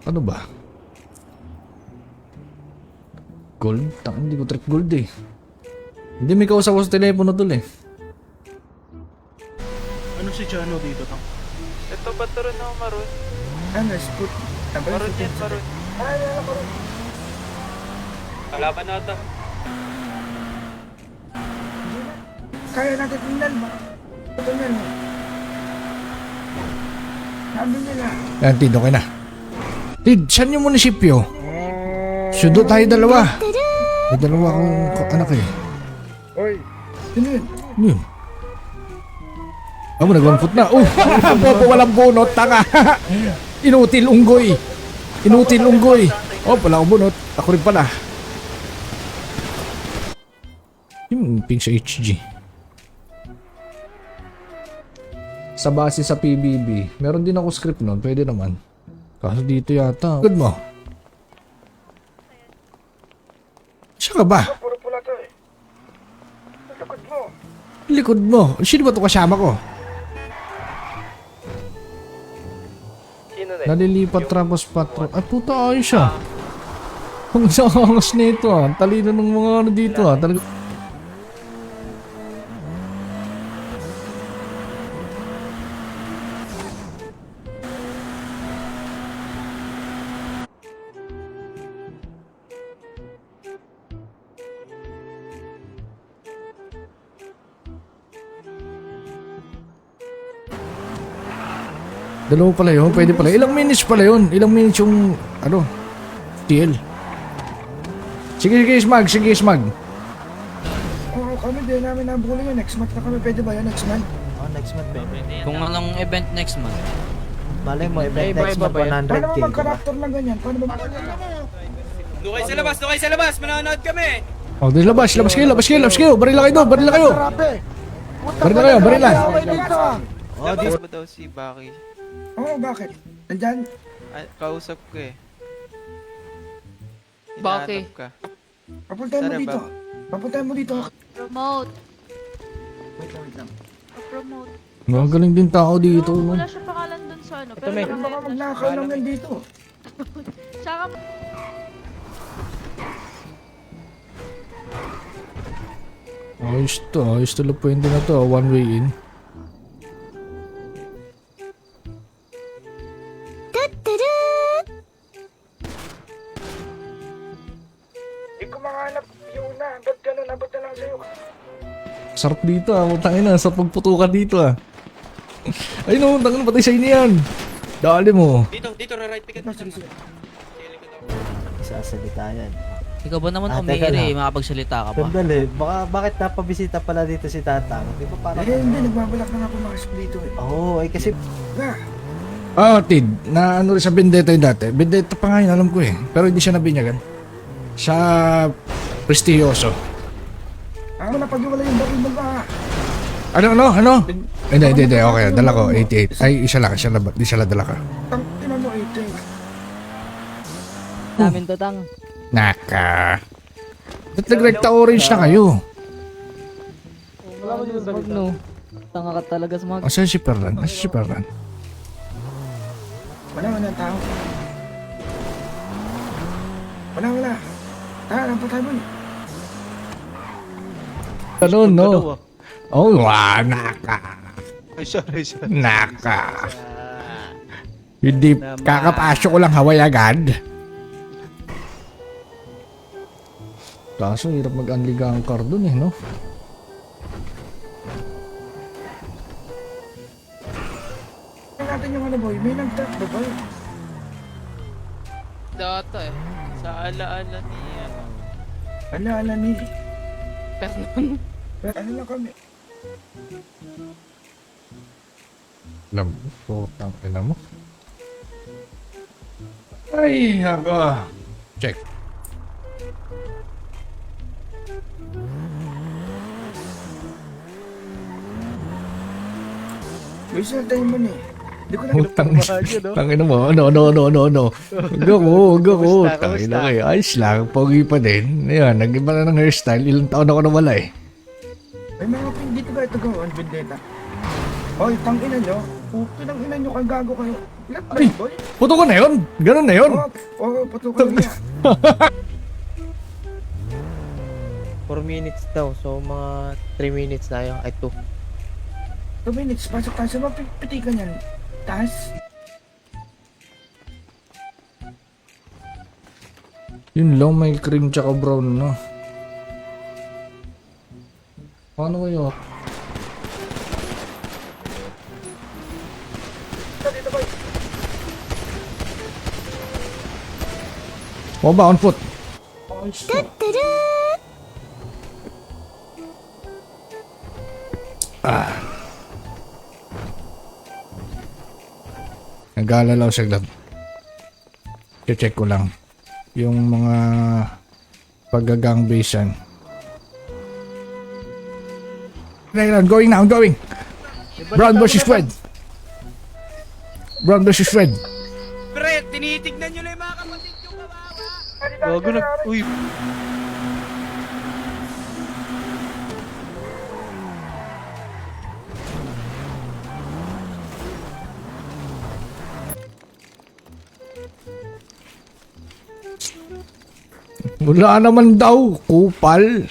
Ano ba? Gold? Hindi ko trip gold eh. Hindi may kausap ko sa telepono dun eh. Ano si Chano dito, Tang? Ito ba ito rin ako maroon? Ano, sport. Maroon yan, maroon. Kalaban na ito. Kaya natin tingnan mo. Ito yan. Sabi nila. Yan, Tid, okay na. Tid, saan yung munisipyo? Sudo tayo dalawa. May dalawa akong anak eh. Oy. Sino yun? Ano yun? Ako, nag-1 na. Popo, walang bunot, tanga. Inutil unggoy. Inutil unggoy. Oh, wala akong bunot. Ako rin pala. Yung ping sa HG. Sa base sa PBB, meron din ako script nun. Pwede naman. Kaso dito yata. Good mo. Siya ka ba? Puro pula to eh. Likod mo. Likod mo. Sino ba ito kasama ko? Sino na? Nalilipat tapos patro. Ay puta, ayos siya. Ang sangas nito ah. Talino ng mga ano dito ah. Talaga. Dalawa pala yun, pwede pala. Ilang minutes pala yun? Ilang minutes yung, ano, TL. Sige, Smag. Sige, Smag. Oo, kami din namin nabuli yun. Next month na kami. Pwede ba yan? Next month? Oh, next month pwede. Kung anong event next month. Malay mo, event next month, Paano 100k. ba mag-character lang ganyan? Paano ba Doon kayo sa labas, manonood kami! Oh, di labas kayo. Barila kayo. Barila. Oh, Labas mo daw si Baki. Oo, bakit? Nandyan? Ay, kausap ko eh. Baki. Hinahanap ka. Papuntahin mo Sana dito. ba? Papuntahin mo dito. Promote. Wait lang. Promote. Magaling din tao dito. No? Wala siya pangalan dun sa ano. Pero Baka magnakaw lang yan dito. Tsaka Ayos to. Pwede na to. One way in. Hindi ko makahanap yung na. Ba't ganun? Abot na lang sa'yo. Sarap dito ah. Putangin na. Sarap pagputukan dito ah. Ay no, tangin patay sa inyo yan. Dali mo. Dito, right pick at Sige. Sasalita yan. Ikaw ba naman teka umiiri, lang. makapagsalita ka pa? Sandali, bakit napabisita pala dito si Tatang? Di ba parang... Hindi. Nagbabalak na ako makasok dito eh. Oo, ay kasi... Nga. Tid, na ano rin sa Vendetta yung dati. Vendetta pa nga yun, alam ko eh. Pero hindi siya nabinyagan. Sa Prestigioso. Ako napag-iwala yung baril mo ba? Ano? Hindi. Okay, dala ko, 88. Ay, isa lang dala ka. Tang, ina mo 18. Namin to, Tang. Naka. Ba't nag-recta orange na kayo? Wala mo yung smog, no? Tanga ka talaga smog. Asan si Ferran? Wala ang tao. Wala. Ang patay mo eh. Ano, no? Oh, naka. Ay, sorry. Naka. Hindi, kakapasok ko lang haway agad. Kaso, hirap mag-unliga ang car dun eh, no? Tingnan natin yung ano boy. May nag-trap ba boy? data eh. Sa alaala ni ano. Ala ni. Pernon. Ano lang kami? Alam mo, putang ina mo. Ay, ako. Check. May time mo ni. Hindi ko na Tangina mo. No. Huwag ako. Tangina kayo. Ayos lang. Pogi pa din. Ayan, nag-iba na ng hairstyle. Ilang taon ako nawala eh. May mga ping dito ba ito go on Vendetta? Hoy, tangina nyo. Putang ina nyo, kang gago kayo. Ilan pa Ay. rin, boy? Putukan na yun. Ganun na yun. Patukan niya. 4 minutes daw. So, mga 3 minutes tayo. Ay, 2. 2 minutes, pasok tayo sa mga pitikan yan. Taas. Yun lang, may cream tsaka brown na. Paano kayo? Dito, boy. O ba, on foot? Nag-aalala ko saglit. Check ko lang. Yung mga paggagang basean. I'm going now, I'm going. Brown versus red. Brown versus red. Pre, tinitignan nyo lang yung mga kapatid yung kawawa. Gago na. Uy. Wala naman daw, kupal.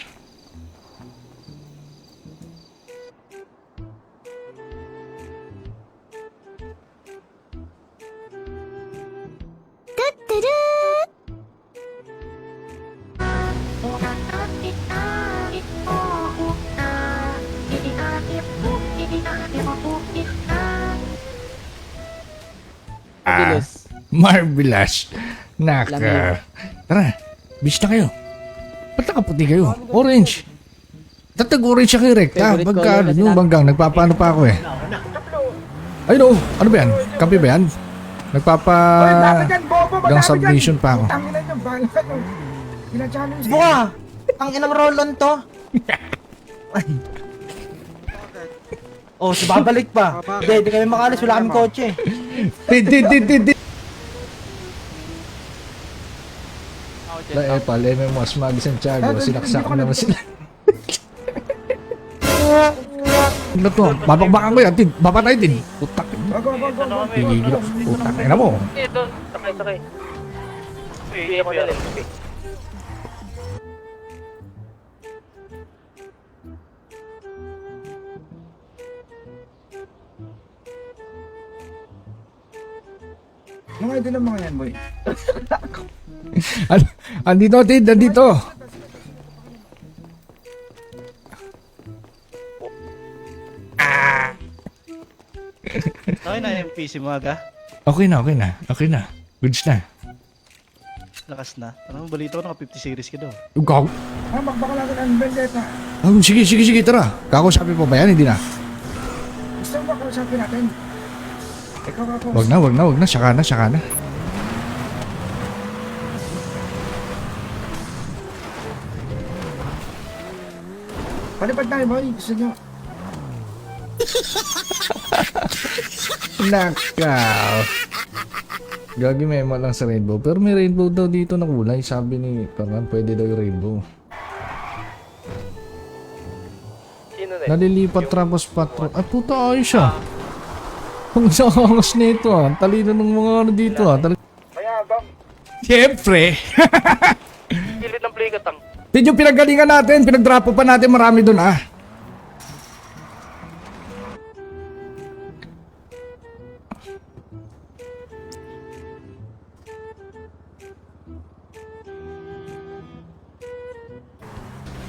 Bilis. Marvelous. Naka. Tara, bis na kayo. Ba't nakaputi kayo? Orange. Tatag-orange siya kay Rekta. Favorite Pagka, color na yung sila. banggang, nagpapaano pa ako eh. Ayun oh, ano ba yan? Kampi ba yan? Nagpapa... Hoy, dapat yan, bobo. gang Madami submission dyan. pa ako. Tangina nyo, bahala ka nyo. Ina-challenge Buka! Ang inang roll-on to. Oh, si babalik pa. Hindi kami makalis. Wala kaming kotse. Tid. La Epal, MMOS, Mag Santiago, sinaksak naman sila. Ano to? Babakbakan ko yan, Tid. Papatay, Tid. Putak. Go. Gigigil ako. Putak. Ina mo. Ito, sakay. Hindi ako dali. Mga idol ng mga yan, boy. Andito, Tid. Andito. Okay na yung PC mo aga. Okay na. Goods na. Lakas na. Ano balita ko naka 50 series ka daw. Ikaw? Baka lang ang vendetta. Oh, sige, tara. Kakausapin pa ba yan? Hindi na. Gusto mo ba kausapin natin? Ikaw ako. Wag na. Saka na. Palipad tayo, boy. Gusto nyo. Nakaw. Gagi memo lang sa rainbow. Pero may rainbow daw dito na kulay. Sabi ni Parang pwede daw yung rainbow. Nalilipat Trapos Patro. Ay puta, ayos siya. Ang sangas nito ah. Talino ng mga ano dito ah. Kaya, bam. Siyempre. Pilit ng play katang. Din yung pinagalingan natin. Pinagdrapo pa natin marami dun ah.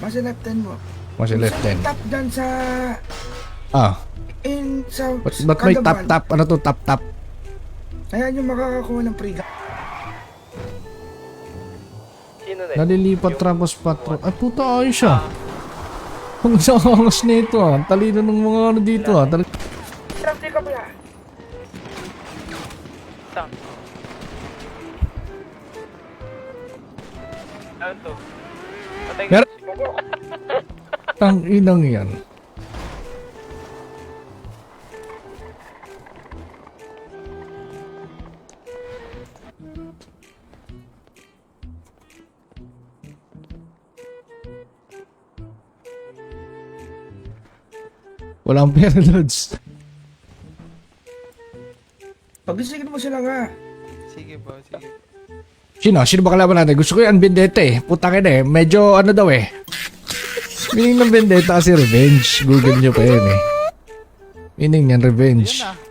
Masa left hand mo. Mas left hand. Tap dyan sa... Ah. Sa... Ba't may Kadaban. tap? Ano to tap? Ayan yung makakakuha ng free gun. Nalilipat Trapos Patro. Ay puta, ayos siya. Ang sangas nito ah. Talino ng mga ano dito ah. Traffic ka ba yan? Ano to? Patay Mer Tang inang yan. Walang pera, Lods. Pagisingin mo sila nga. Sige po, sige. Sino? Sino ba kalaban natin? Gusto ko yung Vendetta eh. Putang ina eh. Medyo ano daw eh. Meaning ng Vendetta kasi revenge. Google nyo pa yun eh. Meaning yan revenge. Yun na.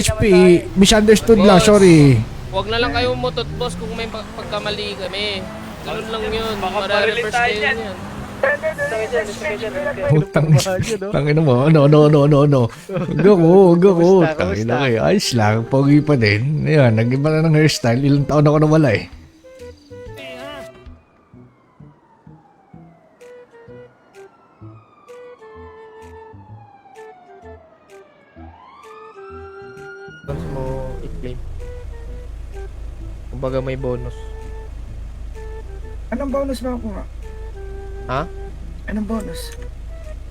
HP, misunderstood lang. Sorry. Huwag na lang kayo mutot, boss, kung may pagkamali kami. Ganun lang yun. Baka Mare-reverse marilita kayo yan. yan. Putang ina mo. No. Go. Kumusta? Tangina kayo. Ayos lang. Pogi pa din. Ayan, nag-iba na ng hairstyle. Ilang taon ako nawala eh. Tapos mo i-claim. Kumbaga may bonus. Anong bonus makukuha? Ha? Anong bonus?